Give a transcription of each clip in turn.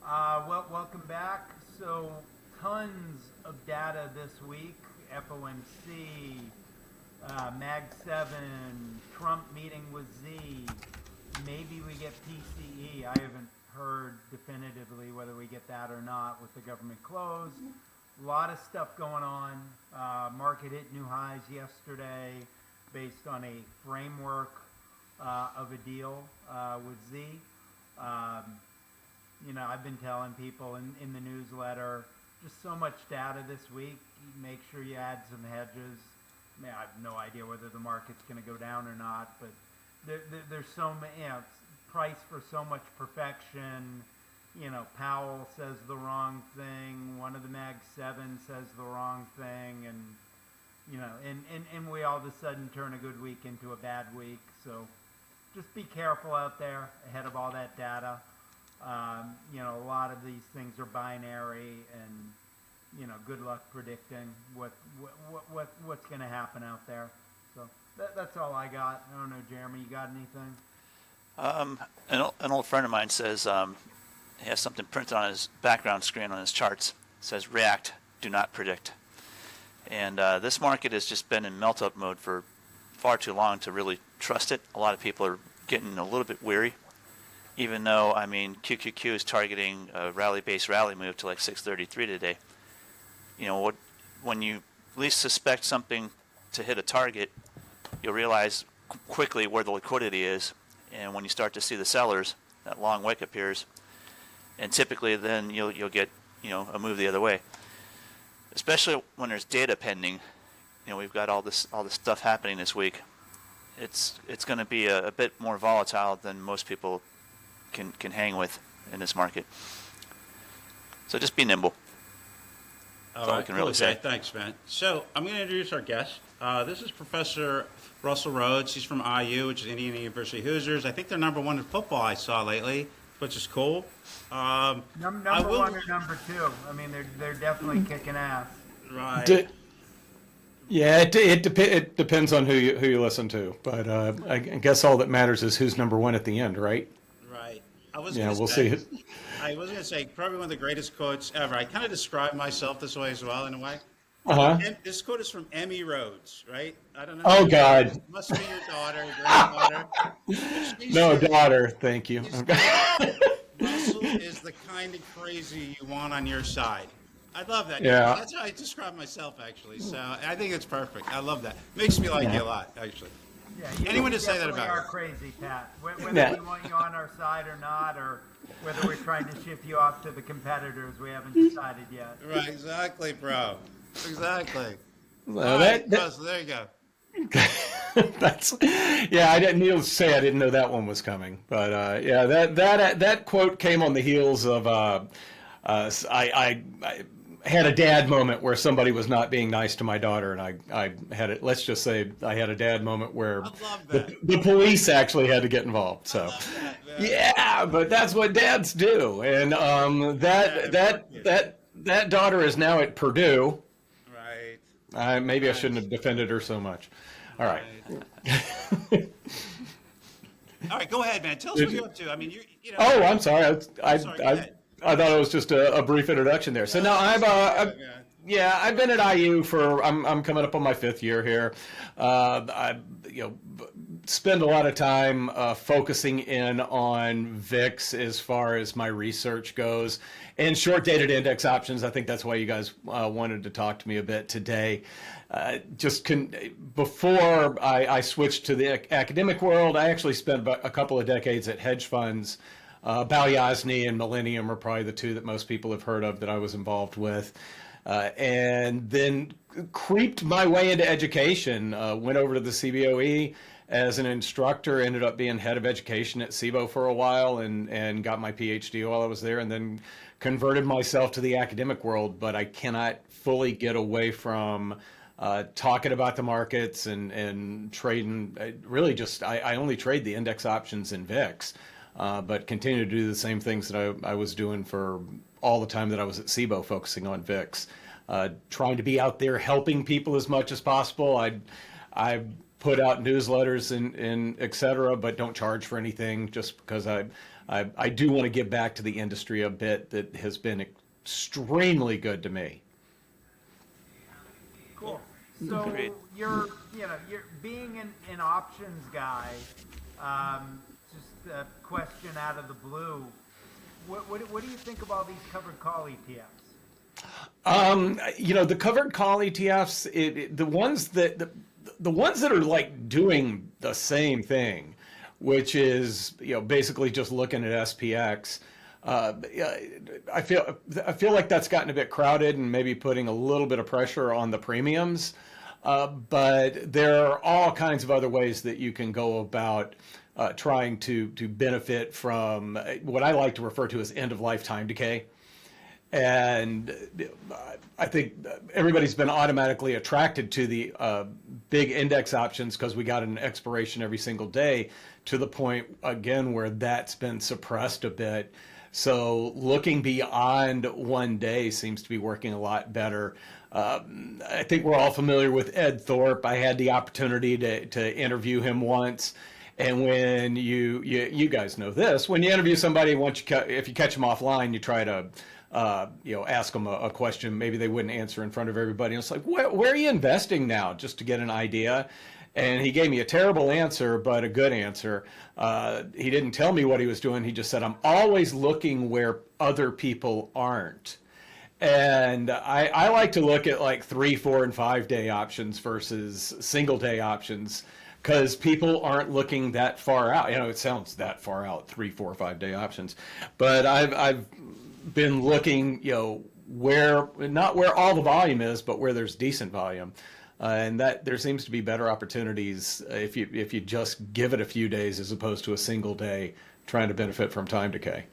Welcome back. So, tons of data this week. FOMC, Mag 7, Trump meeting with Z. Maybe we get PCE. I haven't heard definitively whether we get that or not with the government closed. A lot of stuff going on. Market hit new highs yesterday based on a framework of a deal with Z. I've been telling people in the newsletter, just so much data this week. Make sure you add some hedges. I have no idea whether the market's going to go down or not, but there's so many, price for so much perfection. Powell says the wrong thing. One of the Mag 7 says the wrong thing, and we all of a sudden turn a good week into a bad week. So just be careful out there ahead of all that data. A lot of these things are binary, and good luck predicting what's going to happen out there. So that's all I got. I don't know, Jeremy, you got anything? An old friend of mine says he has something printed on his background screen on his charts. It says react, do not predict. And this market has just been in melt-up mode for far too long to really trust it. A lot of people are getting a little bit weary, even though, QQQ is targeting a rally-based rally move to like 633 today. When you least suspect something to hit a target, you'll realize quickly where the liquidity is. And when you start to see the sellers, that long wick appears. And typically then you'll get, a move the other way. Especially when there's data pending. We've got all this stuff happening this week. It's going to be a bit more volatile than most people can hang with in this market. So just be nimble. That's all we can really say. Thanks, man. So I'm going to introduce our guest. This is Professor Russell Rhoads. He's from IU, which is Indiana University Hoosiers. I think they're number one in football I saw lately, which is cool. Number one or number two. They're definitely kicking ass. Right. It depends on who you listen to, but I guess all that matters is who's number one at the end, right? Right. We'll see. I was going to say probably one of the greatest quotes ever. I kind of describe myself this way as well, in a way. This quote is from Emmy Rhodes, right? I don't know. Oh, God. Must be your daughter, granddaughter. No, daughter. Thank you. Russell is the kind of crazy you want on your side. I love that. Yeah. That's how I describe myself, actually. So I think it's perfect. I love that. Makes me like you a lot, actually. Yeah, anyone to say that about are you? Crazy, Pat. Whether we want you on our side or not, or whether we're trying to ship you off to the competitors, we haven't decided yet. Right, exactly, bro. Exactly. Well, Russell, there you go. I didn't. Needless to say, I didn't know that one was coming. But that quote came on the heels of I had a dad moment where somebody was not being nice to my daughter, and I had it. Let's just say I had a dad moment where the police actually had to get involved. So, but that's what dads do, and that daughter is now at Purdue. Right. Maybe I shouldn't have defended her so much. All right. All right, go ahead, man. Tell us what you're up to. Oh, I'm sorry. I thought it was just a brief introduction there. So now I've been at IU for I'm coming up on my 5th year here. I spend a lot of time focusing in on VIX as far as my research goes, and short-dated index options. I think that's why you guys wanted to talk to me a bit today. Before I switched to the academic world, I actually spent a couple of decades at hedge funds. Balyasny and Millennium are probably the two that most people have heard of that I was involved with. And then creeped my way into education, went over to the CBOE as an instructor, ended up being head of education at SIBO for a while and got my PhD while I was there, and then converted myself to the academic world. But I cannot fully get away from talking about the markets and trading. I only trade the index options in VIX. But continue to do the same things that I was doing for all the time that I was at SIBO, focusing on VIX, trying to be out there helping people as much as possible. I put out newsletters and et cetera, but don't charge for anything, just because I do want to give back to the industry a bit that has been extremely good to me. Cool. So Great. you're being an options guy. Just a question out of the blue. What do you think about these covered call ETFs? The covered call ETFs, the ones that are like doing the same thing, which is basically just looking at SPX. I feel like that's gotten a bit crowded and maybe putting a little bit of pressure on the premiums. But there are all kinds of other ways that you can go about trying to benefit from what I like to refer to as end of lifetime decay. And I think everybody's been automatically attracted to the big index options because we got an expiration every single day, to the point, again, where that's been suppressed a bit. So looking beyond one day seems to be working a lot better. I think we're all familiar with Ed Thorpe. I had the opportunity to interview him once. And when you guys know this, when you interview somebody, if you catch them offline, you try to ask them a question maybe they wouldn't answer in front of everybody. And it's like, where are you investing now? Just to get an idea. And he gave me a terrible answer, but a good answer. He didn't tell me what he was doing. He just said, I'm always looking where other people aren't. And I like to look at like 3, 4, and 5 day options versus single day options, because people aren't looking that far out. It sounds that far out, 3, 4, 5 day options. But I've been looking, not where all the volume is, but where there's decent volume. And that there seems to be better opportunities if you just give it a few days as opposed to a single day trying to benefit from time decay.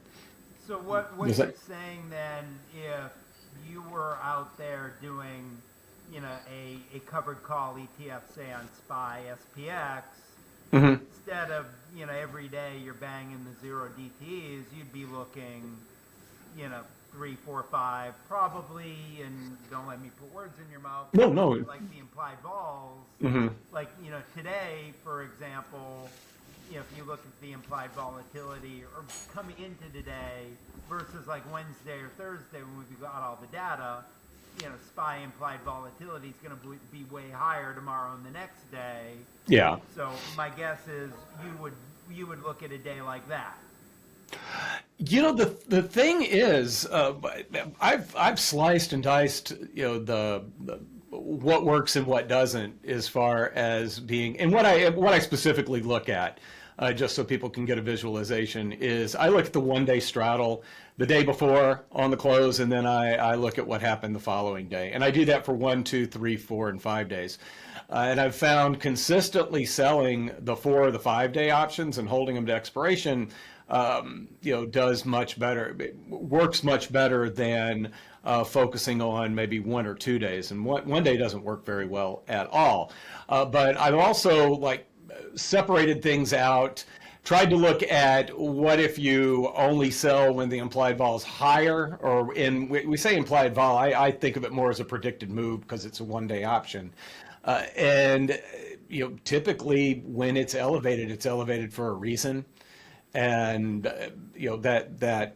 So what you're saying then, if you were out there doing, a covered call ETF, say on SPY, SPX, instead of, every day you're banging the zero DTEs, you'd be looking, 3, 4, 5, probably, and don't let me put words in your mouth. No. Like the implied vols. Like, today, for example, if you look at the implied volatility or coming into today versus like Wednesday or Thursday when we got all the data, SPY implied volatility is going to be way higher tomorrow and the next day. Yeah. So my guess is you would look at a day like that. The thing is, I've sliced and diced, the what works and what doesn't, as far as being, and what I specifically look at, just so people can get a visualization, is I look at the 1 day straddle the day before on the close, and then I look at what happened the following day, and I do that for 1, 2, 3, 4, and 5 days. And I've found consistently selling the 4 or the 5 day options and holding them to expiration does much better. It works much better than focusing on maybe 1 or 2 days. And one day doesn't work very well at all. But I've also separated things out, tried to look at what if you only sell when the implied vol is higher, or we say implied vol, I think of it more as a predicted move because it's a 1 day option. And typically when it's elevated for a reason. And that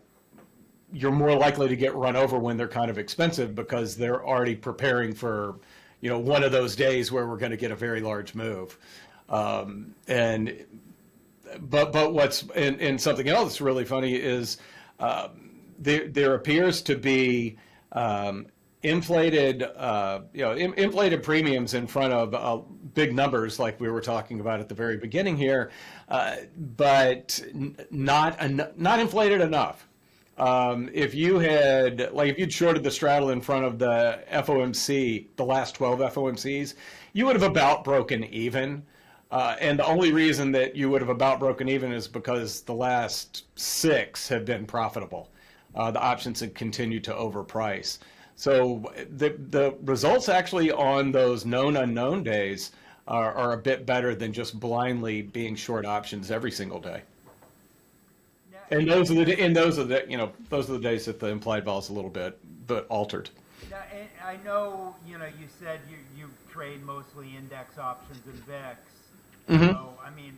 you're more likely to get run over when they're kind of expensive because they're already preparing for one of those days where we're going to get a very large move. But what's and something else that's really funny is there appears to be inflated premiums in front of big numbers, like we were talking about at the very beginning here, but not inflated enough. If you'd shorted the straddle in front of the FOMC, the last 12 FOMCs, you would have about broken even. And the only reason that you would have about broken even is because the last 6 have been profitable. The options have continued to overprice. So the results actually on those known unknown days are a bit better than just blindly being short options every single day. And those are the days that the implied vol is a little bit altered. Now, and I know you said you trade mostly index options and VIX. So, I mean,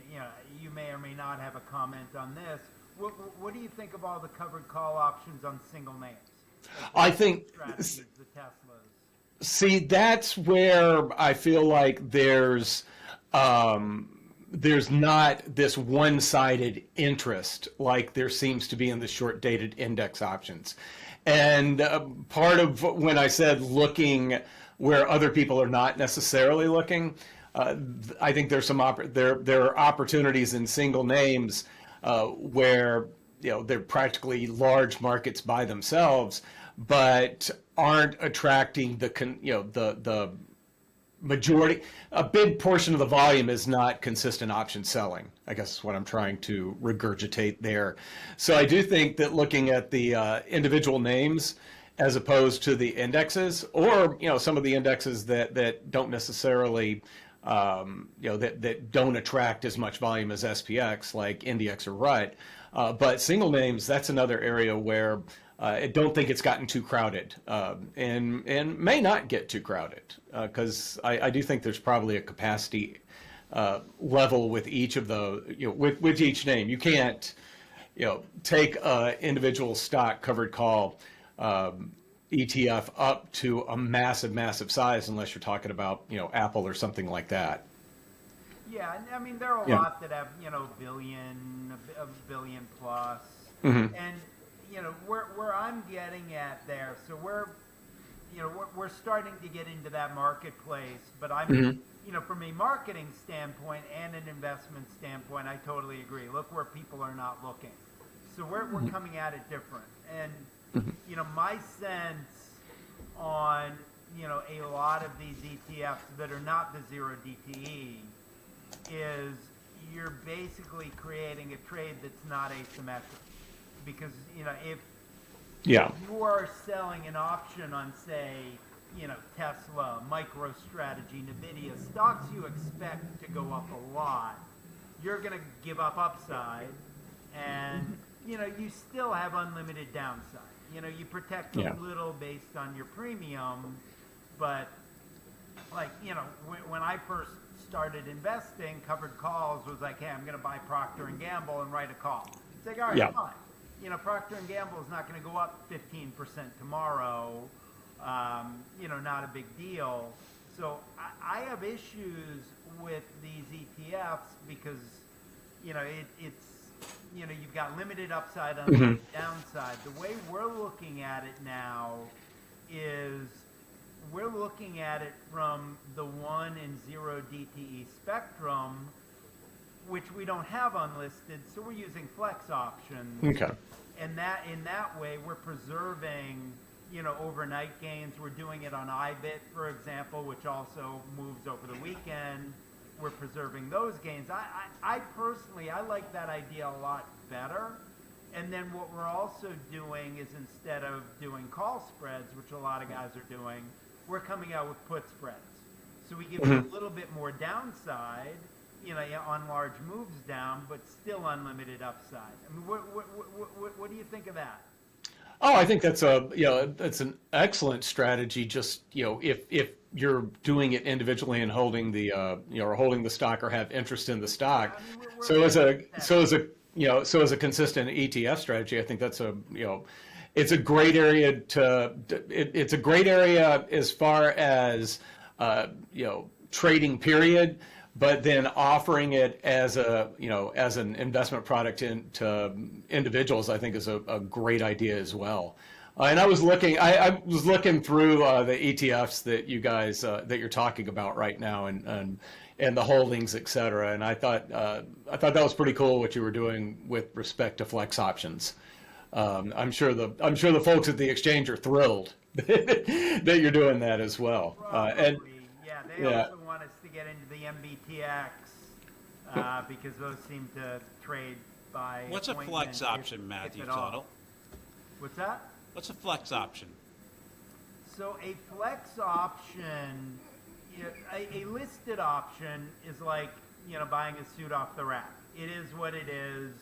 you may or may not have a comment on this. What do you think of all the covered call options on single names? I think, strategies, the Teslas. see, that's where I feel like there's not this one-sided interest like there seems to be in the short-dated index options. And part of when I said looking where other people are not necessarily looking, I think there's there are opportunities in single names where they're practically large markets by themselves, but aren't attracting the majority. A big portion of the volume is not consistent option selling, I guess is what I'm trying to regurgitate there. So I do think that looking at the individual names as opposed to the indexes, or some of the indexes that don't necessarily that don't attract as much volume as SPX, like IndieX or RUT, but single names, that's another area where I don't think it's gotten too crowded, and may not get too crowded, because I do think there's probably a capacity level with each of the with each name. You can't take an individual stock covered call ETF up to a massive size unless you're talking about Apple or something like that. Yeah, I mean there are a lot that have a billion plus, Mm-hmm. and where I'm getting at there. So we're starting to get into that marketplace, but I'm Mm-hmm. From a marketing standpoint and an investment standpoint, I totally agree. Look where people are not looking. So we're coming at it different, and my sense on a lot of these ETFs that are not the zero DTE is you're basically creating a trade that's not asymmetric, because if you are selling an option on, say, Tesla, MicroStrategy, Nvidia, stocks you expect to go up a lot, you're going to give up upside, and you still have unlimited downside. You protect a little based on your premium, but like when I first started investing, covered calls was like, hey, I'm going to buy Procter and Gamble and write a call. It's like, all right, fine. Procter and Gamble is not going to go up 15% tomorrow. Not a big deal. So I have issues with these ETFs because it's you've got limited upside on the downside. The way we're looking at it now is we're looking at it from the 1 and 0 DTE spectrum, which we don't have unlisted, so we're using flex options. Okay. And that in that way, we're preserving overnight gains. We're doing it on IBIT, for example, which also moves over the weekend. We're preserving those gains. I personally, I like that idea a lot better. And then what we're also doing is, instead of doing call spreads, which a lot of guys are doing, we're coming out with put spreads. So we give you a little bit more downside, on large moves down, but still unlimited upside. I mean, what do you think of that? Oh, I think that's that's an excellent strategy. Just if you're doing it individually and holding the or holding the stock or have interest in the stock. I mean, So as a consistent ETF strategy, I think that's it's a great area it's a great area as far as trading period. But then offering it as as an investment product to individuals, I think is a great idea as well. And I was looking through the ETFs that you guys that you're talking about right now, and the holdings, et cetera. And I thought that was pretty cool what you were doing with respect to flex options. I'm sure the folks at the exchange are thrilled that you're doing that as well. They also want us to get into the MBTX because those seem to trade by. What's a flex option, Matthew Tuttle? What's that? What's a flex option? So a flex option, a listed option is like buying a suit off the rack. It is what it is.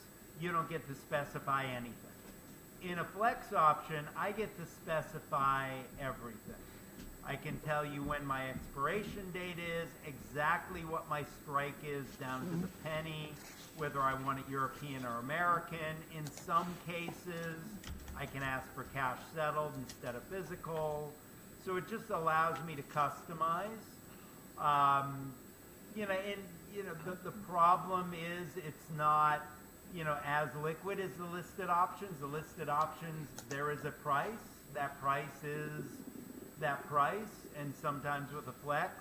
You don't get to specify anything. In a flex option, I get to specify everything. I can tell you when my expiration date is, exactly what my strike is down to the penny, whether I want it European or American. In some cases, I can ask for cash settled instead of physical. So it just allows me to customize. The problem is it's not, as liquid as the listed options. The listed options, there is a price. That price is that price. And sometimes with a flex,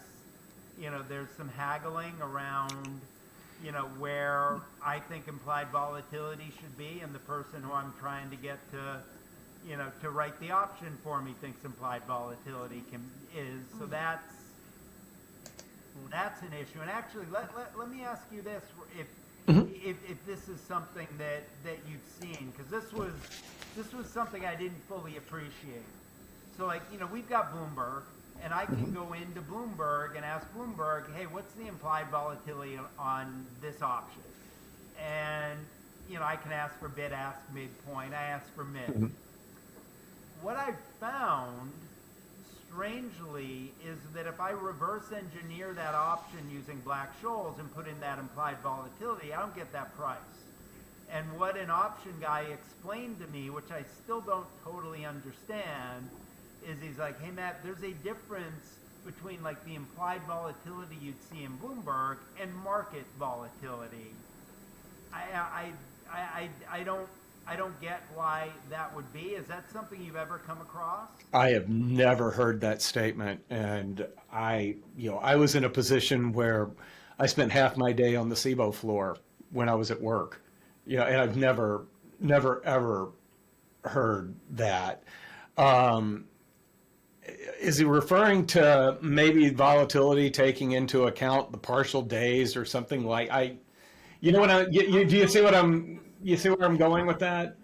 there's some haggling around, where I think implied volatility should be, and the person who I'm trying to get to write the option for me thinks implied volatility is. So that's an issue. And actually, let me ask you this: if this is something that you've seen, because this was something I didn't fully appreciate. So we've got Bloomberg, and I can go into Bloomberg and ask Bloomberg, hey, what's the implied volatility on this option? And I can ask for bid, ask midpoint. I ask for mid. What I've found, strangely, is that if I reverse engineer that option using Black-Scholes and put in that implied volatility, I don't get that price. And what an option guy explained to me, which I still don't totally understand, is he's like, hey Matt, there's a difference between the implied volatility you'd see in Bloomberg and market volatility. I don't get why that would be. Is that something you've ever come across? I have never heard that statement, and I was in a position where I spent half my day on the SIBO floor when I was at work. And I've never ever heard that. Is he referring to maybe volatility taking into account the partial days or something like do you see what where I'm going with that?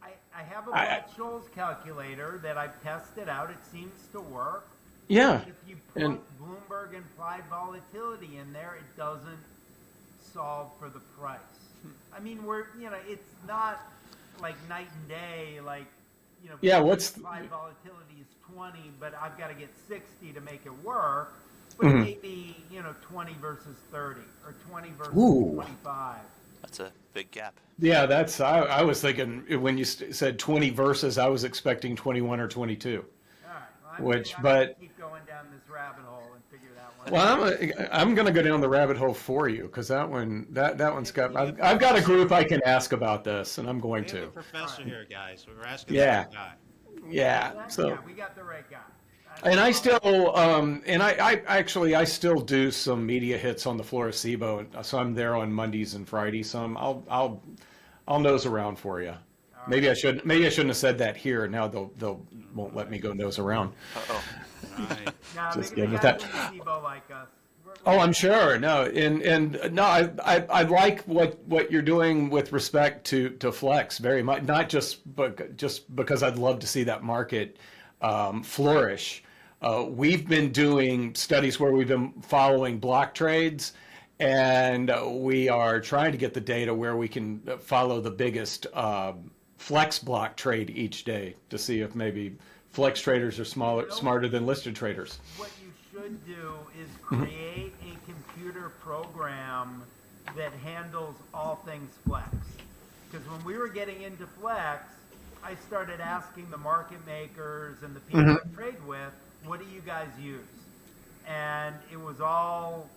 I have a Black-Scholes calculator that I've tested out. It seems to work. Yeah. If you put Bloomberg implied volatility in there, it doesn't solve for the price. I mean, it's not like night and day, implied volatility is 20, but I've got to get 60 to make it work. But it may be, 20 versus 30 or 20 versus 25. That's a big gap. Yeah, I was thinking when you said 20 versus, I was expecting 21 or 22. All right. I'm gonna keep going down this rabbit hole and figure that one out. Well, I'm going to go down the rabbit hole for you, because that one's got. I've got a group I can ask about this, and I'm going to. We have a professor here, guys. So we're asking the right guy. Yeah. So we got the right guy. And I still, I still do some media hits on the floor of SIBO, so I'm there on Mondays and Fridays. So I'll nose around for you. Maybe I shouldn't have said that here. Now they'll won't let me go nose around. Right. Just kidding with that. SIBO like us. Oh, I'm sure. No, and no, I like what you're doing with respect to Flex very much. Not just because I'd love to see that market flourish. We've been doing studies where we've been following block trades, and we are trying to get the data where we can follow the biggest Flex block trade each day to see if maybe Flex traders are smarter than listed traders. What you should do is create a computer program that handles all things Flex. Because when we were getting into Flex, I started asking the market makers and the people I trade with, what do you guys use? And it was all,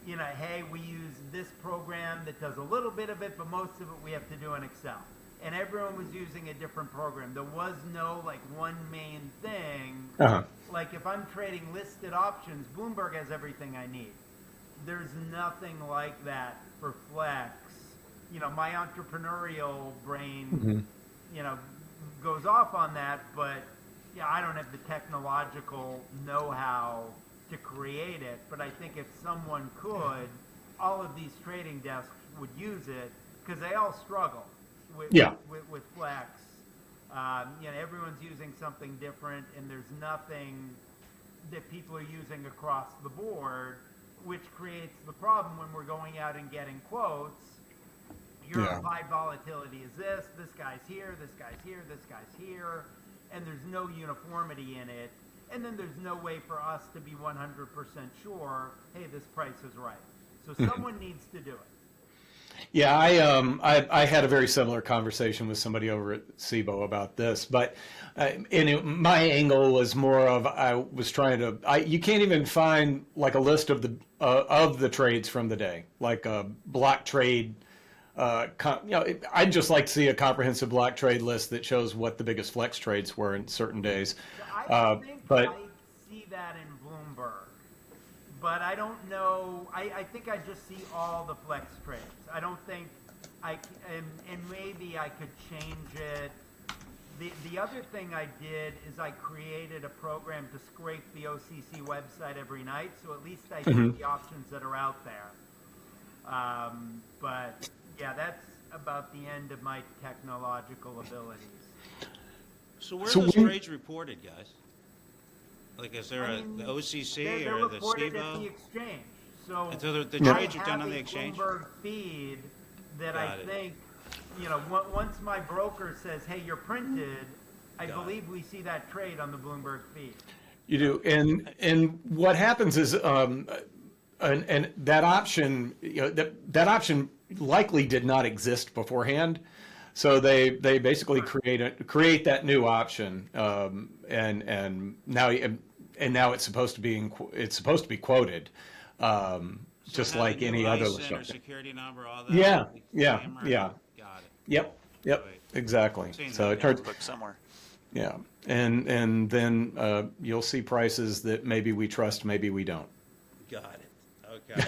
hey, we use this program that does a little bit of it, but most of it we have to do in Excel. And everyone was using a different program. There was no one main thing. Like if I'm trading listed options, Bloomberg has everything I need. There's nothing like that for Flex. My entrepreneurial brain, goes off on that, but I don't have the technological know-how to create it. But I think if someone could, all of these trading desks would use it, because they all struggle with Flex. Everyone's using something different, and there's nothing that people are using across the board, which creates the problem when we're going out and getting quotes. Your implied volatility is this guy's here, this guy's here, this guy's here, and there's no uniformity in it. and then there's no way for us to be 100% sure, hey, this price is right. So someone needs to do it. Yeah, I had a very similar conversation with somebody over at SIBO about this, but my angle was more of I was trying to. You can't even find like a list of the trades from the day, like a block trade. I'd just like to see a comprehensive block trade list that shows what the biggest flex trades were in certain days. I think But I see that in Bloomberg, but I don't know. I think I just see all the flex trades. I don't think and maybe I could change it. The other thing I did is I created a program to scrape the OCC website every night, so at least I see the options that are out there. But yeah, that's about the end of my technological abilities. So where are those trades reported, guys? Like, is there the OCC they're or the reported at SIBO? the exchange. So The trades are done on the exchange? I have a Bloomberg feed that Got I it. think, once my broker says, hey, you're printed, I believe we see that trade on the Bloomberg feed. you do, and what happens is, and that option, that option likely did not exist beforehand. So they basically create that new option, and now it's supposed to be quoted, just like any other license or listing. security number, all that. Yeah. Got it. Yep, exactly. Seen So that it turns, Book somewhere. yeah, and then you'll see prices that maybe we trust, maybe we don't. Got it. Okay.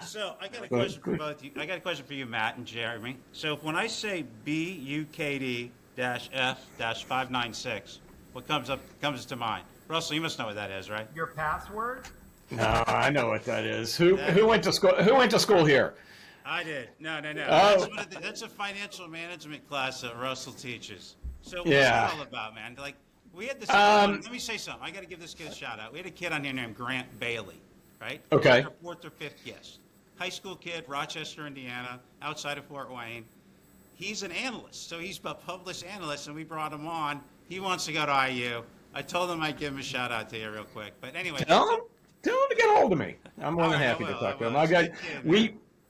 So I got a question for both you. I got a question for you, Matt and Jeremy. So when I say BUKD-F-596, what comes to mind? Russell, you must know what that is, right? Your password? No, I know what that is. Who went to school? Who went to school here? I did. No. Oh. That's a financial management class that Russell teaches. So what's Yeah. that all about, man? Like, we had this. Let me say something. I got to give this kid a shout out. We had a kid on here named Grant Bailey, right? Okay. Our fourth or fifth guest. High school kid, Rochester, Indiana, outside of Fort Wayne. He's an analyst, so he's a published analyst, and we brought him on. He wants to go to IU. I told him I'd give him a shout out to you real quick. But anyway. Tell him to get a hold of me. I'm more than happy to talk to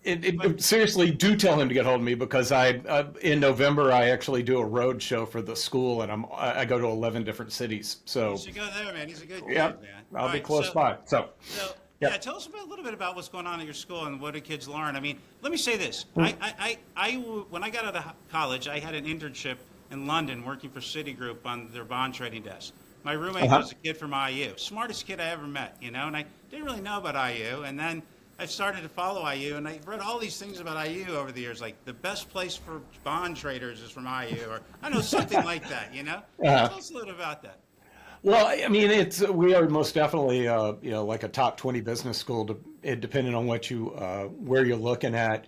him. Seriously, do tell him to get hold of me, because in November I actually do a road show for the school, and I go to 11 different cities. So You should go there, man. He's a good kid, yeah, man. I'll be close by. So Yeah, tell us a little bit about what's going on at your school and what do kids learn. I mean, let me say this. When I got out of college, I had an internship in London working for Citigroup on their bond trading desk. My roommate was a kid from IU, smartest kid I ever met, and I didn't really know about IU. And then I started to follow IU, and I read all these things about IU over the years, like the best place for bond traders is from IU, or I know something like that, Tell us a little about that. Well, I mean, we are most definitely like a top 20 business school, depending on where you're looking at.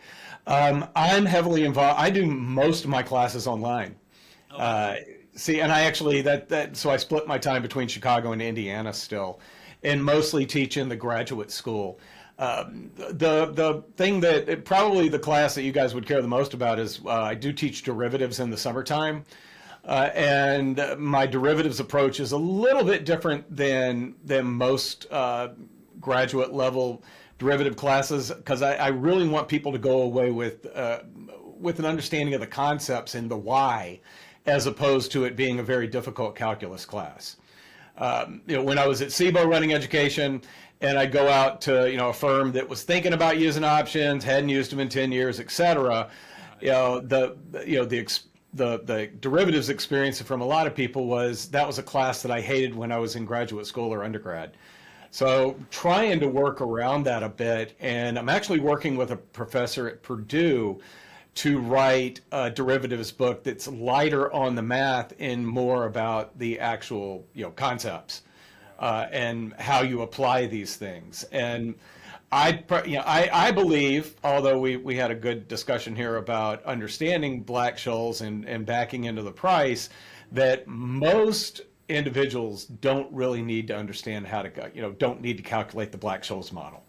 I'm heavily involved. I do most of my classes online. And I actually so I split my time between Chicago and Indiana still, and mostly teach in the graduate school. The thing that probably the class that you guys would care the most about is I do teach derivatives in the summertime. And my derivatives approach is a little bit different than most graduate level derivative classes, because I really want people to go away with an understanding of the concepts and the why, as opposed to it being a very difficult calculus class. When I was at SIBO running education, and I'd go out to a firm that was thinking about using options, hadn't used them in 10 years, et cetera, the derivatives experience from a lot of people was a class that I hated when I was in graduate school or undergrad. So trying to work around that a bit, and I'm actually working with a professor at Purdue to write a derivatives book that's lighter on the math and more about the actual concepts and how you apply these things. And I believe, although we had a good discussion here about understanding Black-Scholes and backing into the price, that most individuals don't really need to understand how to don't need to calculate the Black-Scholes model.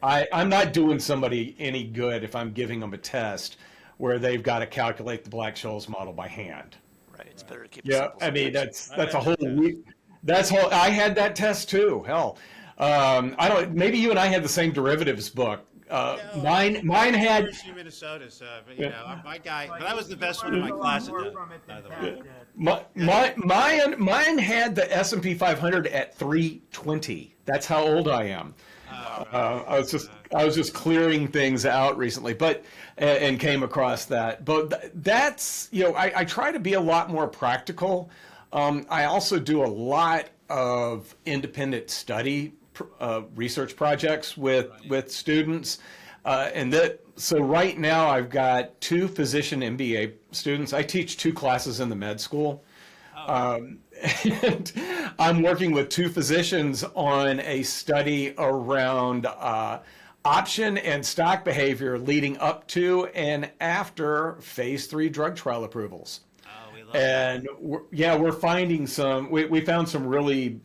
I'm not doing somebody any good if I'm giving them a test where they've got to calculate the Black-Scholes model by hand. Right. It's better to keep it simple. I mean that's a whole week. That's how I had that test too. Hell, I don't. Maybe you and I had the same derivatives book. Mine had. University of Minnesota, so my guy. Like, But I was the you best one learned in my a lot class at more that. from it By than the Pat way. did. Mine had the S&P 500 at 320. That's how old I am. I was just clearing things out recently, but and came across that. But that's I try to be a lot more practical. I also do a lot of independent study research projects with students, and that. So right now I've got 2 physician MBA students. I teach 2 classes in the med school. And I'm working with 2 physicians on a study around option and stock behavior leading up to and after phase 3 drug trial approvals. Oh, we love And we're finding we found some really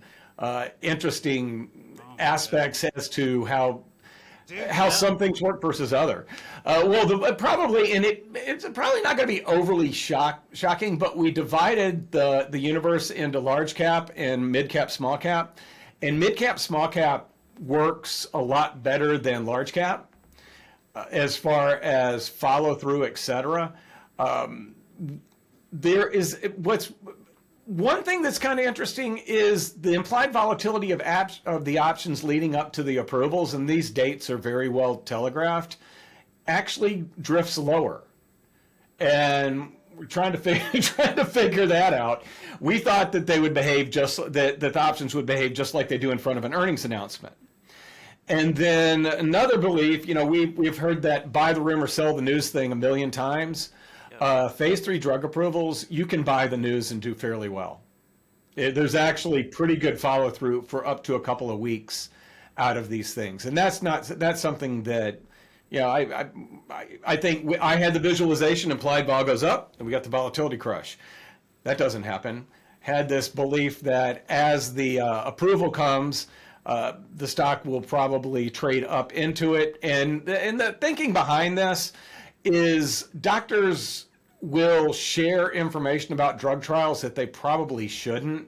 interesting aspects as to how some things work versus other. It's probably not going to be overly shocking, but we divided the universe into large cap and mid cap, small cap, and mid cap, small cap works a lot better than large cap as far as follow through, etc. There is one thing that's kind of interesting is the implied volatility of the options leading up to the approvals, and these dates are very well telegraphed, actually drifts lower. And we're trying to figure that out. We thought that they would behave that the options would behave just like they do in front of an earnings announcement. And then another belief, we've heard that buy the rumor, sell the news thing a million times. Phase 3 drug approvals, you can buy the news and do fairly well. There's actually pretty good follow through for up to a couple of weeks out of these things, and that's something that I think I had the visualization implied vol goes up and we got the volatility crush. That doesn't happen. Had this belief that as the approval comes, the stock will probably trade up into it, and the thinking behind this is doctors will share information about drug trials that they probably shouldn't.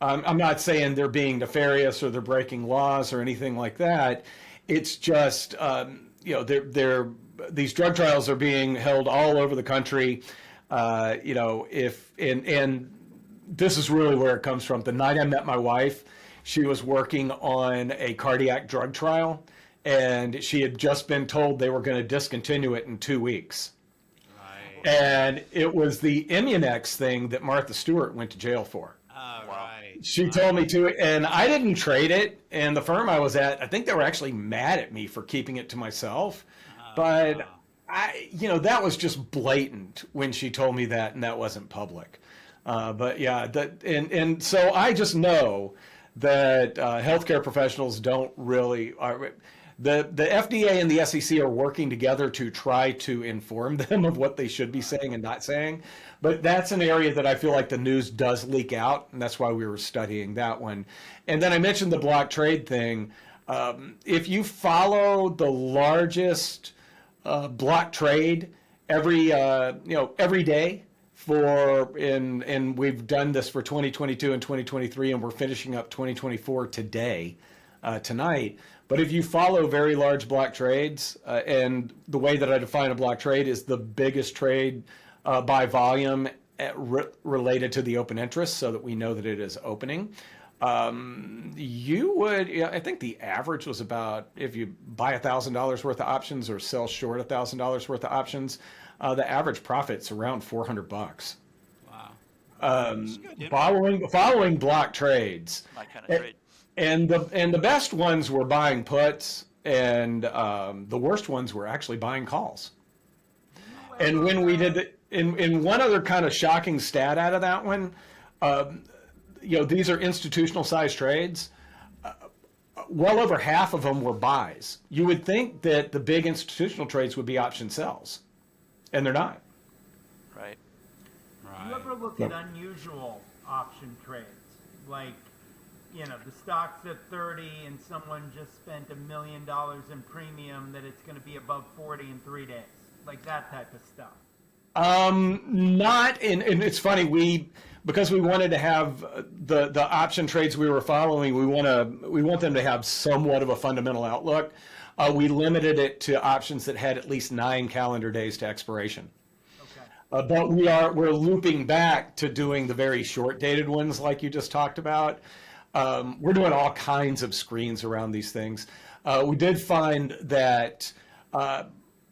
I'm not saying they're being nefarious or they're breaking laws or anything like that. It's just, these drug trials are being held all over the country. And this is really where it comes from. The night I met my wife, she was working on a cardiac drug trial, and she had just been told they were going to discontinue it in 2 weeks. Right. And it was the Immunex thing that Martha Stewart went to jail for. Oh, right. She told me to, and I didn't trade it. And the firm I was at, I think they were actually mad at me for keeping it to myself. But that was just blatant when she told me that, and that wasn't public. And so I just know that healthcare professionals don't really the FDA and the SEC are working together to try to inform them of what they should be saying and not saying. But that's an area that I feel like the news does leak out, and that's why we were studying that one. And then I mentioned the block trade thing. If you follow the largest block trade every day and we've done this for 2022 and 2023, and we're finishing up 2024 tonight. But if you follow very large block trades, and the way that I define a block trade is the biggest trade by volume related to the open interest, so that we know that it is opening. I think the average was about, if you buy $1,000 worth of options or sell short $1,000 worth of options, the average profit's around $400. Wow. Following block trades. My kind of trade. And the best ones were buying puts, and the worst ones were actually buying calls. And when we did in one other kind of shocking stat out of that one, these are institutional size trades. Well over half of them were buys. You would think that the big institutional trades would be option sells, and they're not. Right. Do you ever look at unusual option trades? Like, the stock's at 30 and someone just spent $1 million in premium that it's going to be above 40 in 3 days. Like that type of stuff. And it's funny, because we wanted to have the option trades we were following, we want them to have somewhat of a fundamental outlook. We limited it to options that had at least 9 calendar days to expiration. Okay. But we're looping back to doing the very short dated ones like you just talked about. We're doing all kinds of screens around these things. We did find that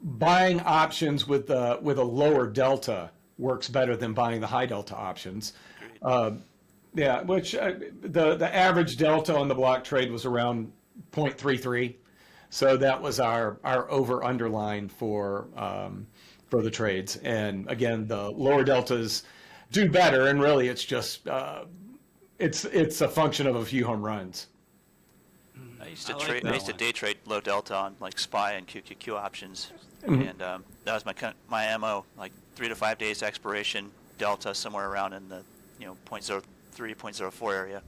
buying options with a lower delta works better than buying the high delta options. Yeah, which the average delta on the block trade was around 0.33. So that was our over underline for the trades. And again, the lower deltas do better, and really it's just it's a function of a few home runs. I used to day trade low delta on like SPY and QQQ options, Mm-hmm. and that was my MO, like 3 to 5 days expiration delta somewhere around in the 0.03, 0.04 area.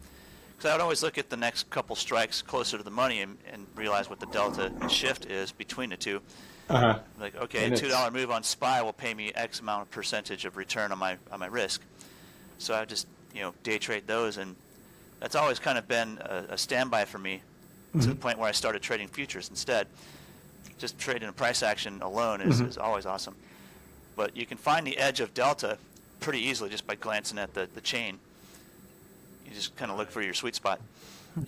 Because I would always look at the next couple strikes closer to the money and realize what the delta shift is between the two. Uh-huh. Like, okay, And a $2 move on SPY will pay me X amount of percentage of return on my risk. So I just day trade those, and that's always kind of been a standby for me, to the point where I started trading futures instead. Just trading a price action alone is always awesome. But you can find the edge of delta pretty easily just by glancing at the chain. You just kind of look for your sweet spot.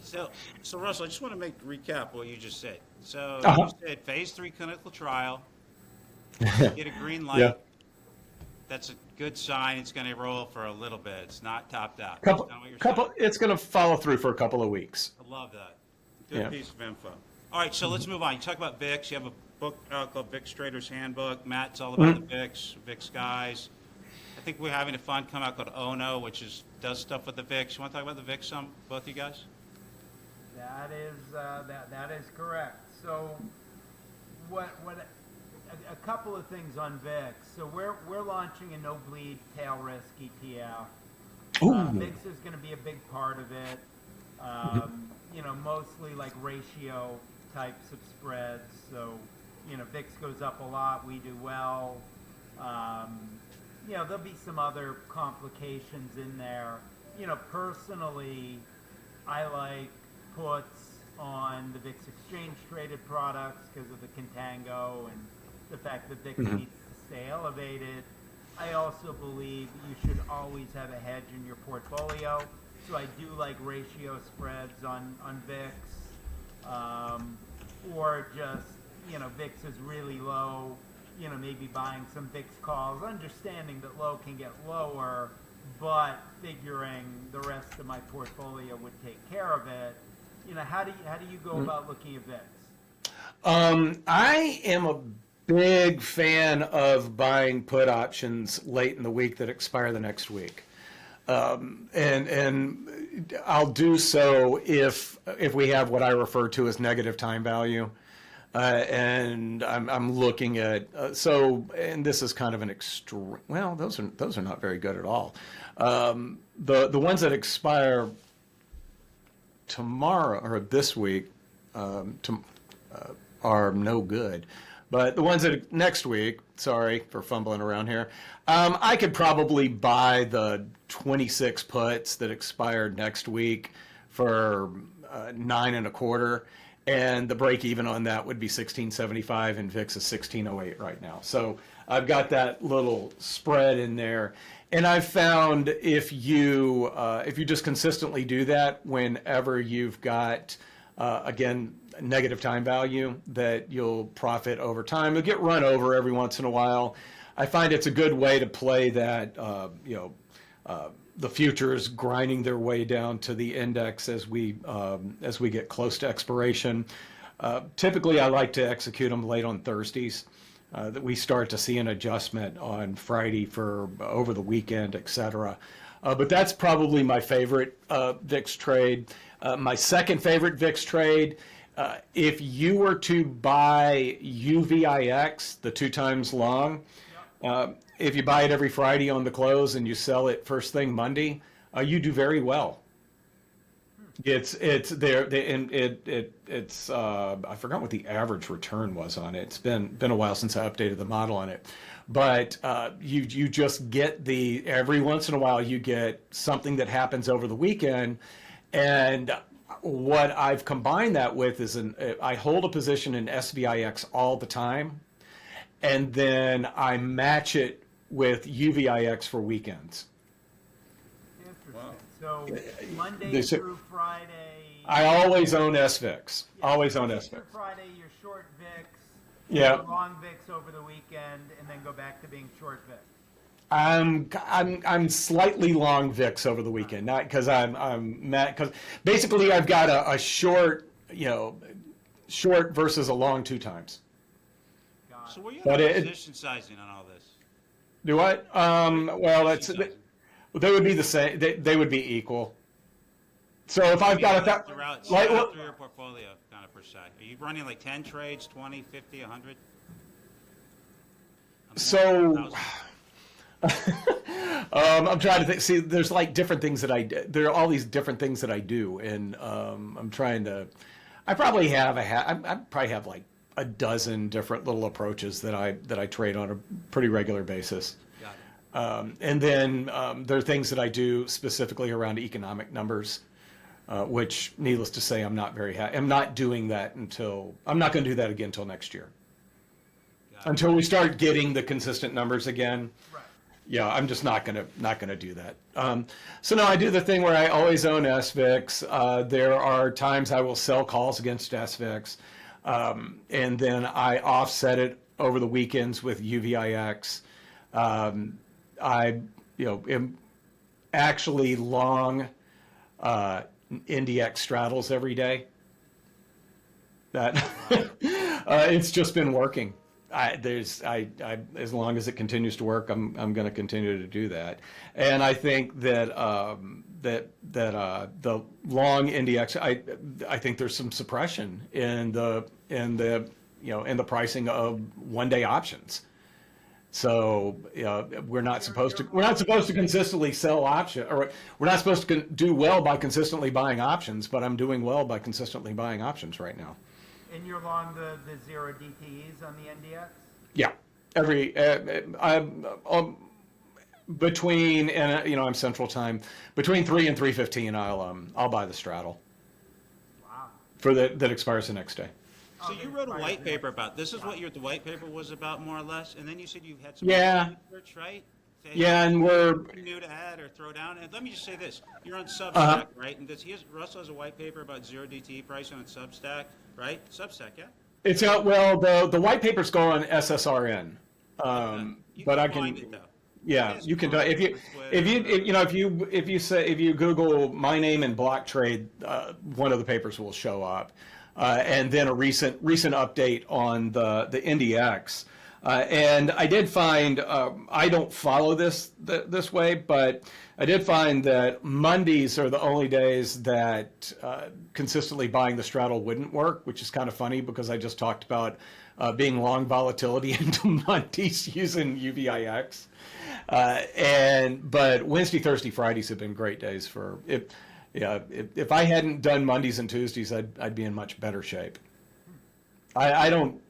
So Russell, I just want to recap what you just said. So Uh-huh. you said phase 3 clinical trial, get a green light. Yeah. That's a good sign. It's going to roll for a little bit. It's not topped out. Couple, That's not what you're saying. it's going to follow through for a couple of weeks. I love that. Good Yeah. piece of info. All right, so let's move on. You talk about VIX. You have a book called VIX Trader's Handbook. Matt's all about the VIX guys. I think we're having a fund come out called Ono, which does stuff with the VIX. You want to talk about the VIX some, both of you guys? That is correct. So, a couple of things on VIX. So we're launching a no bleed tail risk ETF. VIX is going to be a big part of it. Mostly like ratio types of spreads. So, VIX goes up a lot, we do well. There'll be some other complications in there. Personally, I like puts on the VIX exchange traded products because of the contango and the fact that VIX needs to stay elevated. I also believe you should always have a hedge in your portfolio. So I do like ratio spreads on VIX, or just, VIX is really low, maybe buying some VIX calls, understanding that low can get lower, but figuring the rest of my portfolio would take care of it. How do you go about looking at VIX? I am a big fan of buying put options late in the week that expire the next week. And I'll do so if we have what I refer to as negative time value, and I'm looking at and this is kind of an extreme. Well, those are not very good at all. The ones that expire tomorrow or this week are no good. But the ones that next week, sorry for fumbling around here, I could probably buy the 26 puts that expired next week for 9.25, and the break even on that would be 1675, and VIX is 1608 right now. So I've got that little spread in there, and I've found if you just consistently do that whenever you've got again negative time value, that you'll profit over time. You'll get run over every once in a while. I find it's a good way to play that, the futures grinding their way down to the index as we get close to expiration. Typically, I like to execute them late on Thursdays, that we start to see an adjustment on Friday for over the weekend, etc. But that's probably my favorite VIX trade. My second favorite VIX trade, if you were to buy UVIX, the 2 times long, if you buy it every Friday on the close and you sell it first thing Monday, you do very well. It's there, and it's I forgot what the average return was on it. It's been a while since I updated the model on it, but you just get every once in a while you get something that happens over the weekend, and what I've combined that with is I hold a position in SVIX all the time, and then I match it with UVIX for weekends. Interesting. So Monday There's a- through Friday. I always own SVIX. Always own Monday SVIX. through Friday, you're short VIX. Yeah. You're long VIX over the weekend, and then go back to being short VIX. I'm slightly long VIX over the weekend, not because I'm mad, because basically I've got a short, short versus a long 2 times. Got So it. where you But at it- position sizing on all this? Do what? Well, Position sizing. they would be the same. They would be equal. So if I've got Throughout like, through your portfolio, kind of per se. Are you running like 10 trades, 20, 50, 100? so. I'm trying to think. See, there's like different things that there are all these different things that I do, and I'm trying to. I probably have I probably have like a dozen different little approaches that I trade on a pretty regular basis. Got it. And then there are things that I do specifically around economic numbers, which, needless to say, I'm not very happy. I'm not doing that I'm not going to do that again until next year. Got it. Until we start getting the consistent numbers again. Right. Yeah, I'm just not gonna do that. So no, I do the thing where I always own SVIX. There are times I will sell calls against SVIX, and then I offset it over the weekends with UVIX. I am actually long NDX straddles every day. That it's just been working. As long as it continues to work, I'm going to continue to do that. And I think that the long NDX, I think there's some suppression in the pricing of 1-day options. So we're not supposed to consistently sell options, or we're not supposed to do well by consistently buying options. But I'm doing well by consistently buying options right now. And you're long the 0 DTEs on the NDX? Yeah, I'm between, and I'm Central Time, between 3 and 3:15. I'll buy the straddle Wow. that expires the next day. So you wrote a white paper about this. Is what the white paper was about, more or less. And then you said you had some research, right? Yeah, and we're new to add or throw down. And let me just say this: you're on Substack, right? And Russell has a white paper about 0 DTE pricing on Substack, right? Substack, yeah. It's out. Well, the white papers go on SSRN, but I can. Find it, though. Yeah, you can. If you Google my name and block trade, one of the papers will show up, and then a recent update on the NDX. And I did find, I don't follow this way, but I did find that Mondays are the only days that consistently buying the straddle wouldn't work, which is kind of funny because I just talked about being long volatility into Mondays using UVIX. But Wednesday, Thursday, Fridays have been great days for it. Yeah, if I hadn't done Mondays and Tuesdays, I'd be in much better shape. I don't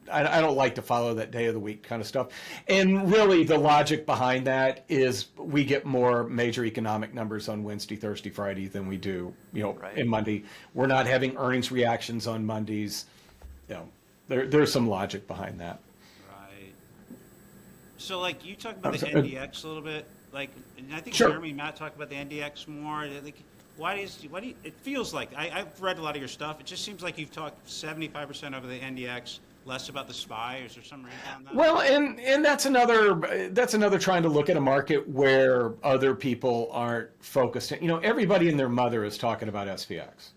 like to follow that day of the week kind of stuff. And really the logic behind that is we get more major economic numbers on Wednesday, Thursday, Friday than we do, Right. in Monday. We're not having earnings reactions on Mondays. There's some logic behind that. Right. So, like, you talked about the NDX a little bit, like, and I think Sure. Jeremy and Matt talked about the NDX more. Like, why do you, it feels like, I've read a lot of your stuff. It just seems like you've talked 75% over the NDX, less about the SPY. Is there some reason on that? Well, and that's another trying to look at a market where other people aren't focused. Everybody and their mother is talking about SPX.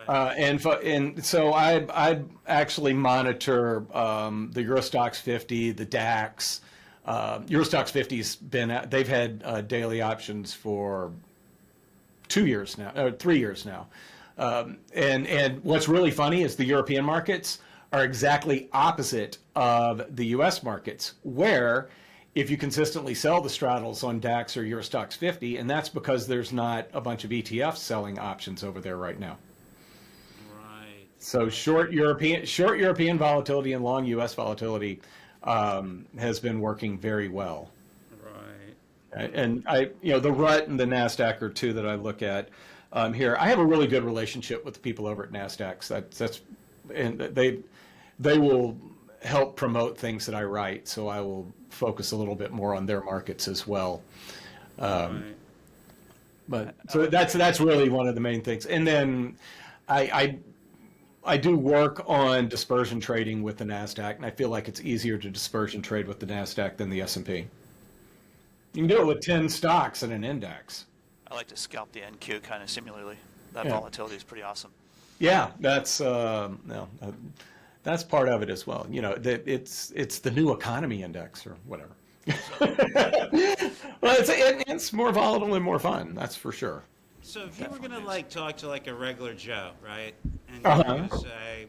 Right. And so I actually monitor the Eurostoxx 50, the DAX. Eurostoxx 50's they've had daily options for 2 years now, 3 years now. And what's really funny is the European markets are exactly opposite of the U.S. markets, where if you consistently sell the straddles on DAX or Eurostoxx 50, and that's because there's not a bunch of ETFs selling options over there right now. Right. So short European volatility and long U.S. volatility has been working very well. Right. And the RUT and the NASDAQ are two that I look at here. I have a really good relationship with the people over at NASDAQ. And they will help promote things that I write, so I will focus a little bit more on their markets as well. Right. But so that's really one of the main things. And then I do work on dispersion trading with the NASDAQ, and I feel like it's easier to dispersion trade with the NASDAQ than the S&P. You can do it with 10 stocks in an index. I like to scalp the NQ kind of similarly. That volatility is pretty awesome. Yeah, that's part of it as well. It's the new economy index or whatever. Well, it's more volatile and more fun. That's for sure. So if you were gonna talk to a regular Joe, right, and you're gonna say,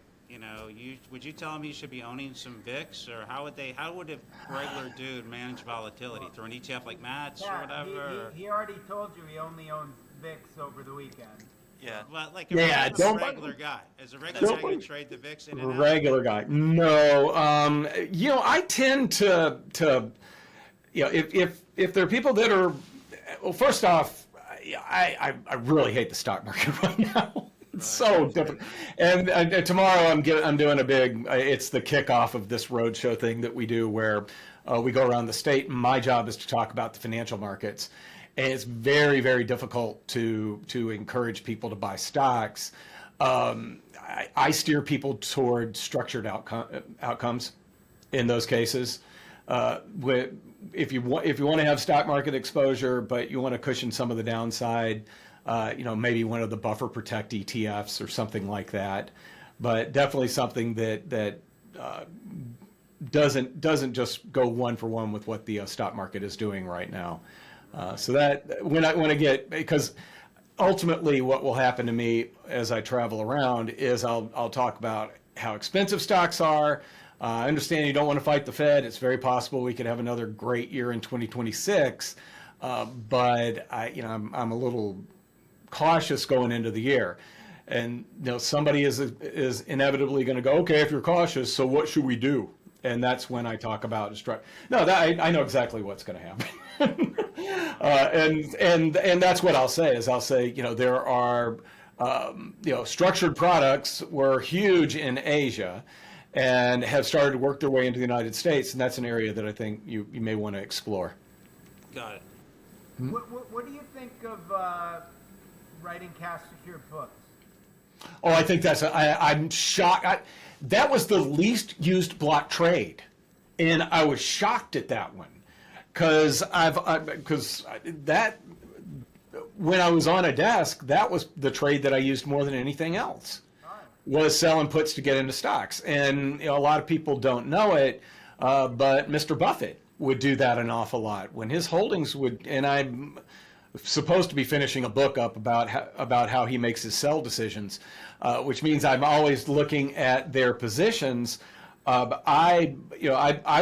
would you tell him he should be owning some VIX, or how would a regular dude manage volatility through an ETF like Matt's or whatever? He already told you he only owns VIX over the weekend. Yeah. Well, regular guy. As a regular guy, you trade the VIX in and out? Regular guy. No. I tend to if there are people that are, well, first off, I really hate the stock market right now. It's so different. And tomorrow I'm doing a big, it's the kickoff of this roadshow thing that we do where we go around the state, and my job is to talk about the financial markets. And it's very, very difficult to encourage people to buy stocks. I steer people toward structured outcomes in those cases. If you want to have stock market exposure, but you want to cushion some of the downside, maybe one of the buffer protect ETFs or something like that. But definitely something that doesn't just go one for one with what the stock market is doing right now. So that when I get, because ultimately what will happen to me as I travel around is I'll talk about how expensive stocks are. I understand you don't want to fight the Fed. It's very possible we could have another great year in 2026, but I'm a little cautious going into the year. And somebody is inevitably going to go, okay, if you're cautious, so what should we do? And that's when I talk about I know exactly what's going to happen. And that's what I'll say there are structured products were huge in Asia and have started to work their way into the United States, and that's an area that I think you may want to explore. Got it. What do you think of writing cash secured puts? Oh, I think I'm shocked. That was the least used block trade, and I was shocked at that one because when I was on a desk, that was the trade that I used more than anything else, was selling puts to get into stocks. And a lot of people don't know it, but Mr. Buffett would do that an awful lot when his holdings would. And I'm supposed to be finishing a book up about how he makes his sell decisions, which means I'm always looking at their positions. I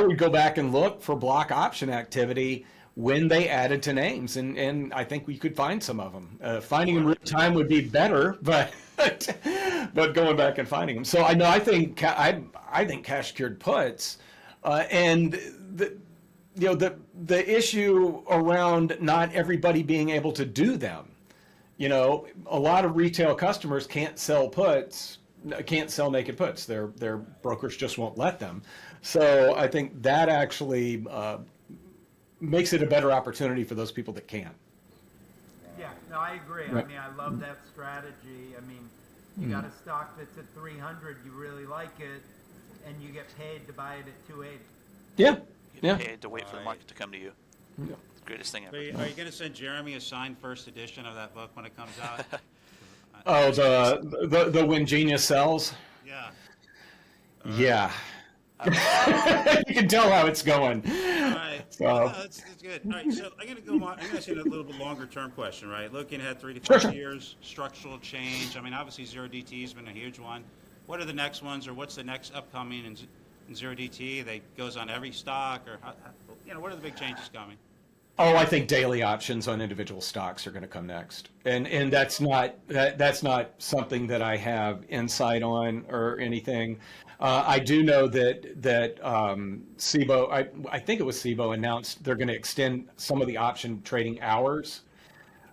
would go back and look for block option activity when they added to names, and I think we could find some of them. Finding them real time would be better, but going back and finding them. So I think cash secured puts, and the issue around not everybody being able to do them. A lot of retail customers can't sell naked puts. Their brokers just won't let them. So I think that actually makes it a better opportunity for those people that can. Yeah, no, I agree. Right. I mean, I love that strategy. I mean, you got a stock that's at 300, you really like it, and you get paid to buy it at 280. Yeah. You get paid to wait for the market to come to you. Yeah. It's the greatest thing ever. Are you going to send Jeremy a signed first edition of that book when it comes out? Oh, the When Genius Sells? Yeah. Yeah. You can tell how it's going. All right. So. No, that's good. All right. So I'm going to go on. I'm going to ask you a little bit longer term question, right? Looking ahead 3 to 5 years, structural change. I mean, obviously, 0DT has been a huge one. What are the next ones, or what's the next upcoming in 0DT? That goes on every stock, or what are the big changes coming? Oh, I think daily options on individual stocks are going to come next, and that's not something that I have insight on or anything. I do know that SIBO, I think it was SIBO, announced they're going to extend some of the option trading hours,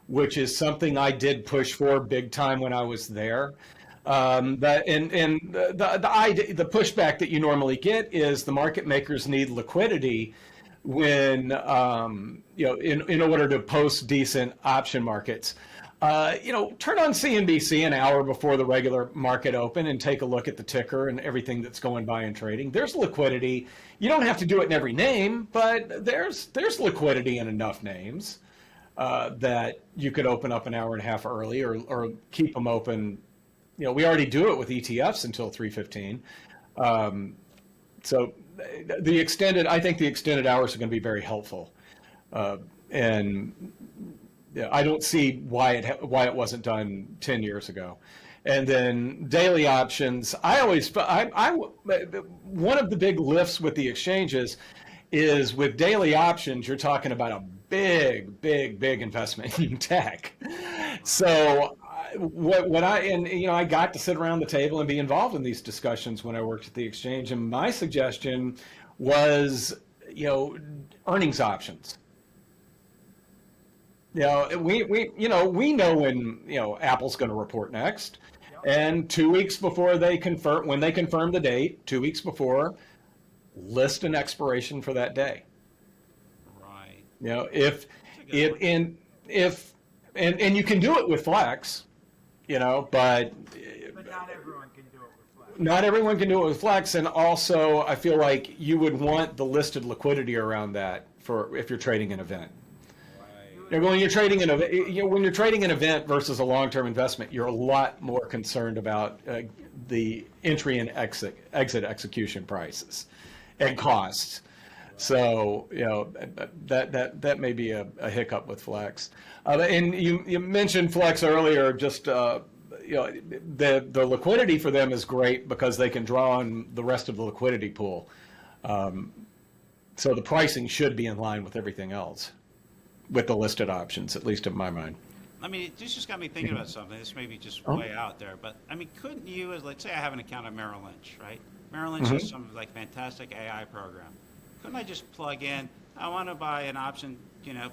which is something I did push for big time when I was there. The pushback that you normally get is the market makers need liquidity when in order to post decent option markets. Turn on CNBC an hour before the regular market open and take a look at the ticker and everything that's going by in trading. There's liquidity. You don't have to do it in every name, but there's liquidity in enough names that you could open up an hour and a half early or keep them open. We already do it with ETFs until 3:15. So I think the extended hours are going to be very helpful, and I don't see why it wasn't done 10 years ago. And then daily options, one of the big lifts with the exchanges is with daily options, you're talking about a big investment in tech. So I got to sit around the table and be involved in these discussions when I worked at the exchange. And my suggestion was, earnings options. We know when Apple's going to report next, and 2 weeks before when they confirm the date, 2 weeks before, list an expiration for that day. Right. If you can do it with Flex. But not everyone can do it with Flex. Not everyone can do it with Flex, and also I feel like you would want the listed liquidity around that for if you're trading an event. Right. When you're trading an event versus a long-term investment, you're a lot more concerned about the entry and exit execution prices and costs. So that may be a hiccup with Flex. And you mentioned Flex earlier. Just the liquidity for them is great because they can draw on the rest of the liquidity pool. So the pricing should be in line with everything else, with the listed options, at least in my mind. I mean, this just got me thinking about something. This may be just way out there, but I mean, couldn't you, let's say I have an account at Merrill Lynch, right? Merrill Lynch has some fantastic AI program. Couldn't I just plug in, I want to buy an option,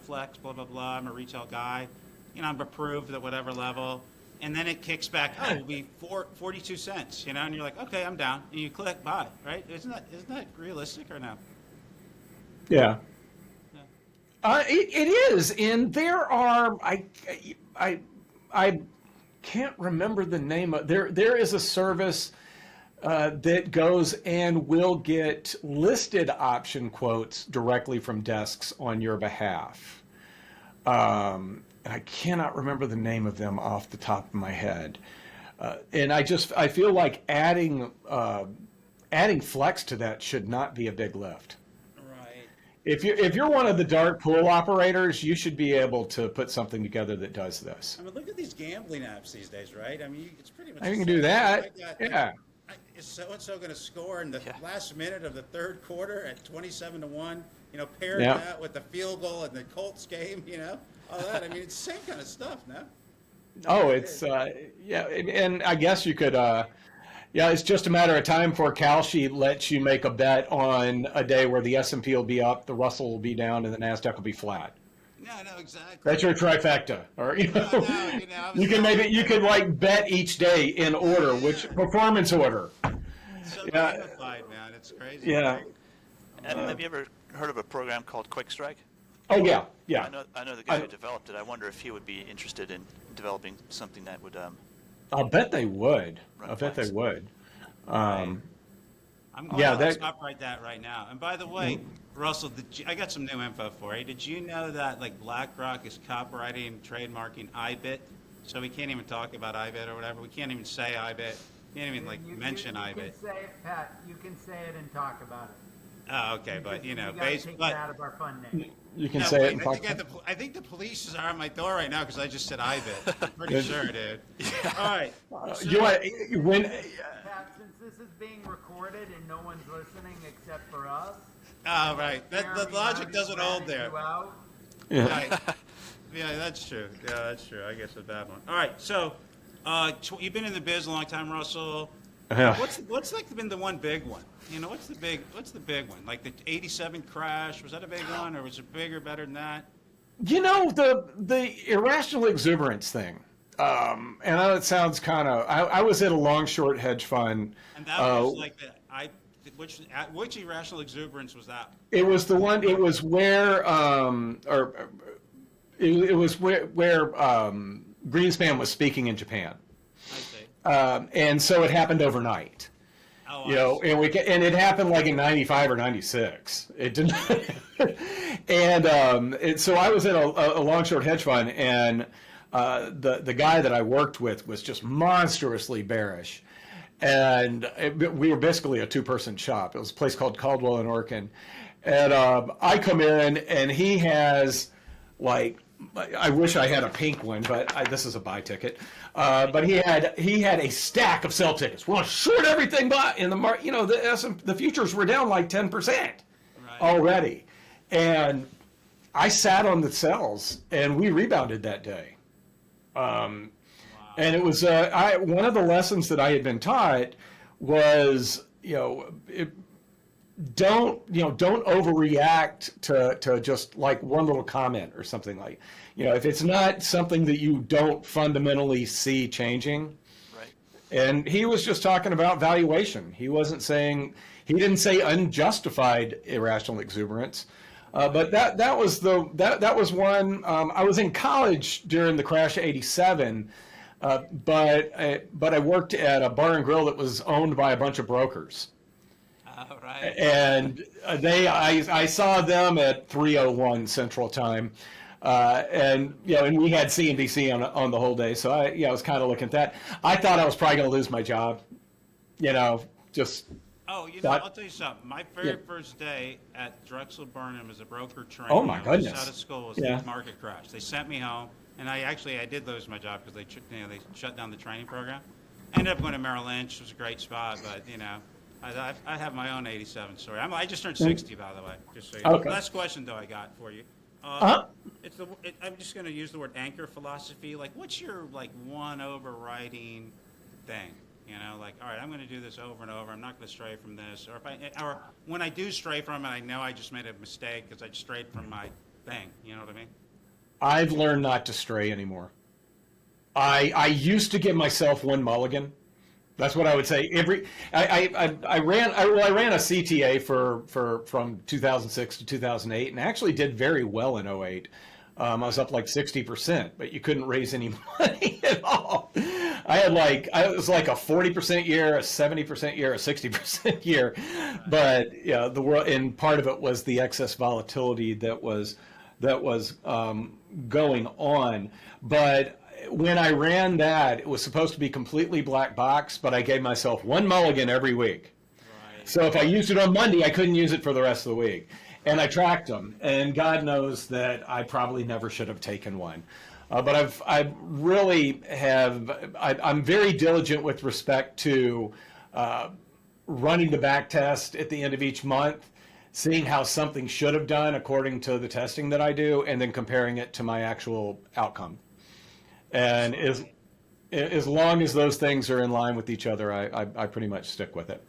Flex, blah, blah, blah, I'm a retail guy, I'm approved at whatever level, and then it kicks back, it'll be 42 cents, and you're like, okay, I'm down, and you click buy, right? Isn't that realistic or no? Yeah. It is, and there are, I can't remember the name of, there is a service that goes and will get listed option quotes directly from desks on your behalf. And I cannot remember the name of them off the top of my head. And I feel like adding Flex to that should not be a big lift. Right. If you're one of the dark pool operators, you should be able to put something together that does this. I mean, look at these gambling apps these days, right? I mean, it's pretty much. You can do that. Yeah. Is so-and-so going to score in the last minute of the third quarter at 27-1? Paired that with the field goal in the Colts game, all that. I mean, it's the same kind of stuff, no? Oh, it's and I guess you could. It's just a matter of time before Kalshi lets you make a bet on a day where the S&P will be up, the Russell will be down, and the Nasdaq will be flat. No, exactly. That's your trifecta, or you could like bet each day in order, which performance order. So gamified, man, it's crazy. Yeah. Adam, have you ever heard of a program called Quick Strike? Oh yeah. I know the guy who developed it. I wonder if he would be interested in developing something that would. I'll bet they would. I'm going to stop that right now. And by the way, Russell, I got some new info for you. Did you know that BlackRock is copyrighting, trademarking IBIT? So we can't even talk about IBIT or whatever. We can't even say IBIT. We can't even mention IBIT. You can say it, Pat. You can say it and talk about it. Oh, okay, but take that out of our fun name. You can say it. I think the police are at my door right now because I just said IBIT. I'm pretty sure, dude. All right. Pat, since this is being recorded and no one's listening except for us, Oh, right. The logic doesn't hold there. Yeah. Right. Yeah, that's true. Yeah, that's true. I guess a bad one. All right. So, you've been in the biz a long time, Russell. Yeah. What's like been the one big one? You know, what's the big one? Like the '87 crash, was that a big one, or was it bigger, better than that? You know, the irrational exuberance thing. And I know it sounds kind of. I was at a long short hedge fund. And that was like which irrational exuberance was that? It was the one. It was where, or it was where Greenspan was speaking in Japan, I see. and so it happened overnight. Oh, You know, I see. and it happened like in '95 or '96. It didn't, so I was in a long short hedge fund, and the guy that I worked with was just monstrously bearish, and we were basically a two-person shop. It was a place called Caldwell and Orkin, and I come in, and he has like. I wish I had a pink one, but this is a buy ticket. But he had a stack of sell tickets. Well, short everything, but in the market, you know, the futures were down like 10% already, and I sat on the sells, and we rebounded that day. And it was one of the lessons that I had been taught was, don't overreact to just like one little comment or something. Like, if it's not something that you don't fundamentally see changing. Right. And he was just talking about valuation. He didn't say unjustified irrational exuberance. But that was one. I was in college during the crash of '87, but I worked at a bar and grill that was owned by a bunch of brokers. Right. And I saw them at 3:01 Central Time, and we had CNBC on the whole day, so I was kind of looking at that. I thought I was probably going to lose my job, just. Oh, I'll tell you something. My very first day at Drexel Burnham as a broker trainer. Oh my goodness! Out of school was the market crash. They sent me home, and I did lose my job because they shut down the training program. I ended up going to Merrill Lynch. It was a great spot, but I have my own '87 story. I just turned 60, by the way. Just so you know. Okay. Last question though I got for you. Uh-huh. I'm just going to use the word anchor philosophy. Like, what's your one overriding thing? All right, I'm going to do this over and over. I'm not going to stray from this. Or when I do stray from it, I know I just made a mistake because I strayed from my thing. You know what I mean? I've learned not to stray anymore. I used to give myself one mulligan. That's what I would say. I ran a CTA from 2006 to 2008, and actually did very well in '08. I was up like 60%, but you couldn't raise any money at all. I was like a 40% year, a 70% year, a 60% year, but the world, and part of it was the excess volatility that was going on. But when I ran that, it was supposed to be completely black box, but I gave myself one mulligan every week. Right. So if I used it on Monday, I couldn't use it for the rest of the week. And I tracked them, and God knows that I probably never should have taken one. But I'm very diligent with respect to running the back test at the end of each month, seeing how something should have done according to the testing that I do, and then comparing it to my actual outcome. And as long as those things are in line with each other, I pretty much stick with it.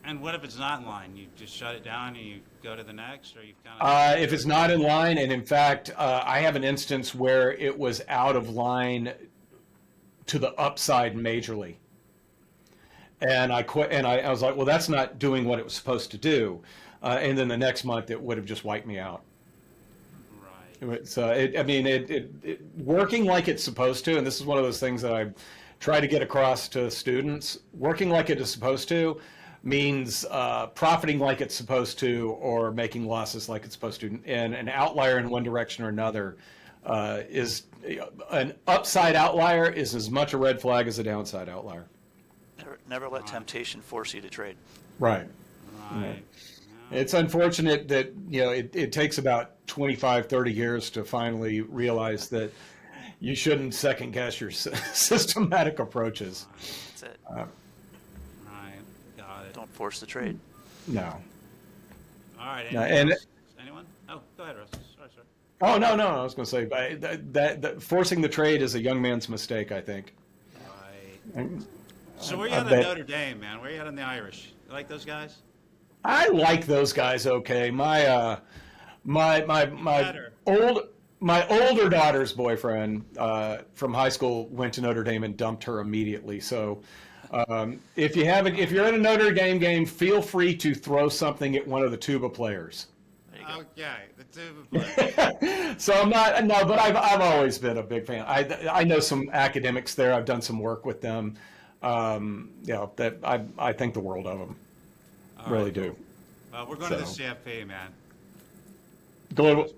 And what if it's not in line? You just shut it down and you go to the next, or you kind of... If it's not in line, and in fact, I have an instance where it was out of line to the upside majorly. And I quit, and I was like, well, that's not doing what it was supposed to do. And then the next month, it would have just wiped me out. Right. So, it working like it's supposed to, and this is one of those things that I try to get across to students, working like it is supposed to means profiting like it's supposed to, or making losses like it's supposed to. And an outlier in one direction or another is an upside outlier is as much a red flag as a downside outlier. Never let temptation force you to trade. Right. Right. It's unfortunate that it takes about 25, 30 years to finally realize that you shouldn't second guess your systematic approaches. That's it. Right. Got it. Don't force the trade. No. All right. No, Anything and else? Anyone? Oh, go ahead, Russell. Sorry, sir. oh no, no, I was going to say that forcing the trade is a young man's mistake, I think. Right. So where you I at on bet- Notre Dame, man? Where you at on the Irish? You like those guys? I like those guys. Okay, my Better. my older daughter's boyfriend from high school went to Notre Dame and dumped her immediately. So if you're at a Notre Dame game, feel free to throw something at one of the tuba players. Okay, the tuba player. So I'm not no, but I've always been a big fan. I know some academics there. I've done some work with them. That I think the world of them. All Really right, do. We're going to the CFP, man. Go.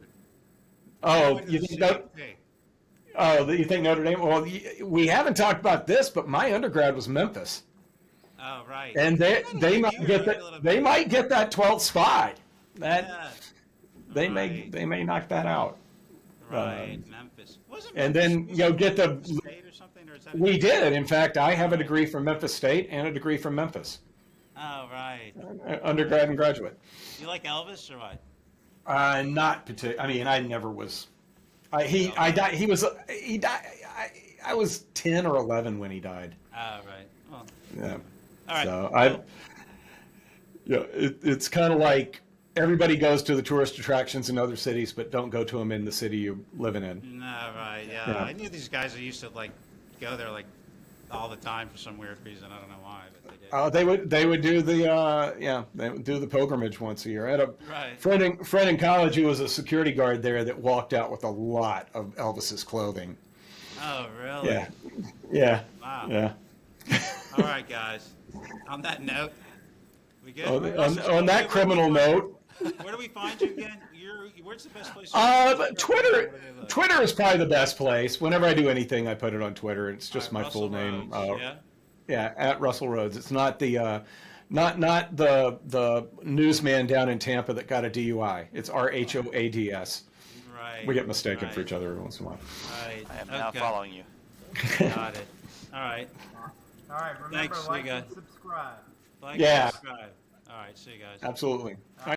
Oh, Going to you the think CFP. you think Notre Dame? Well, we haven't talked about this, but my undergrad was Memphis, Oh, right. and they might get that. They might get that 12th spot. That Yeah. they Right. may knock that out. Right, Memphis. Wasn't And Memphis- then was get the. Memphis State or something, or is that We did. In fact, I have a degree from Memphis State and a degree from Memphis, Oh, right. undergrad and graduate. You like Elvis or what? Not particular. I mean, I never was. He died. He died. I was 10 or 11 when he died. Oh, right. Well, Yeah. all right. So it's kind of like everybody goes to the tourist attractions in other cities, but don't go to them in the city you're living in. No, right. Yeah. Yeah. I knew these guys that used to like go there like all the time for some weird reason. I don't know why, but they did. They would do they would do the pilgrimage once a year. I had a Right. friend in college who was a security guard there that walked out with a lot of Elvis's clothing. Oh, really? Yeah. Wow. Yeah. All right, guys. On that note, we good? On that criminal note, Where do we find you again? Where's the best place? Where Twitter do they look? Twitter is probably the best place. Whenever I do anything, I put it on Twitter. It's just All right, my full Russell name. Rhoads, yeah. Yeah, at Russell Rhoads. It's not the not the newsman down in Tampa that got a DUI. It's RHOADS. Right. We get mistaken right, for each other every once in a while. Right. I am now Okay. following you. Got it. All right. All right, remember, Thanks, like you guys. and subscribe. Like, Yeah. subscribe. All right. See you guys. Absolutely.